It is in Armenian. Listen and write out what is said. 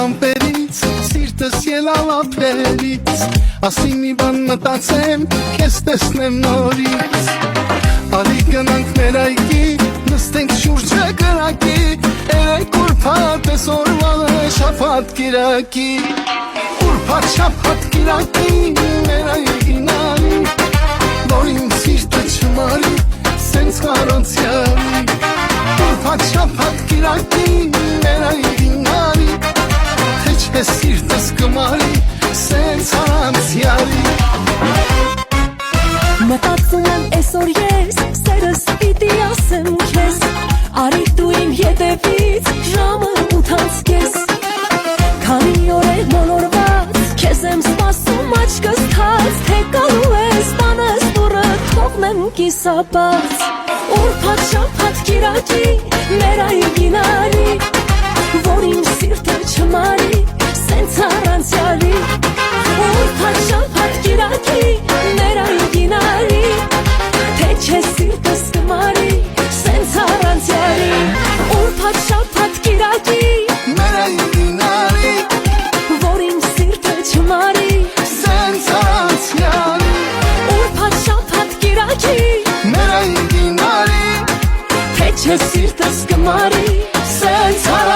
ամպերից, սիրտս ելավապերից, ասի մի բան մտածեմ, քեզ տեսնեմ նորից, արի գնանք մեր այգի, նստենք շուրջը կրակի, երեք ուրբաթ ես օրվանը շաբաթ կիրակի, ուրբաթ շաբաթ կիրակի, մեր այգին արի, որ իմ սիրտը չմարի, սենց խառանցյալի, ուրբաթ շաբաթ կիրակի, մեր այգին արի, թե չէ սիրտս կմարի, սենց խառանցյալի. Մտածում եմ այսօր ես, սերս պիտի ասեմ քեզ, արի դու իմ ետևից, ժամը 8:00 կես, քանի օր է մոլորված, քեզ եմ սպասում աչքս թած, թե գալու ես տանես դուռը, թողնեմ կիսաբաց, ուրբաթ շաբաթ կիրակի, մեր այգին արի, որ իմ սիրտը չմարի, սենց առանցյալի, ուրբաթ շաբաթ կիրակի, մեր այգին արի, թե չէ սիրտս կմարի, սենց առանցյալի, ուրբաթ շաբաթ կիրակի, մեր այգին արի, որ իմ սիրտը չմարի, սենց առանցյալի, ուրբաթ շաբաթ կիրակի, մեր այգին արի, թե չէ սիրտս կմարի, սենց առանցյալի.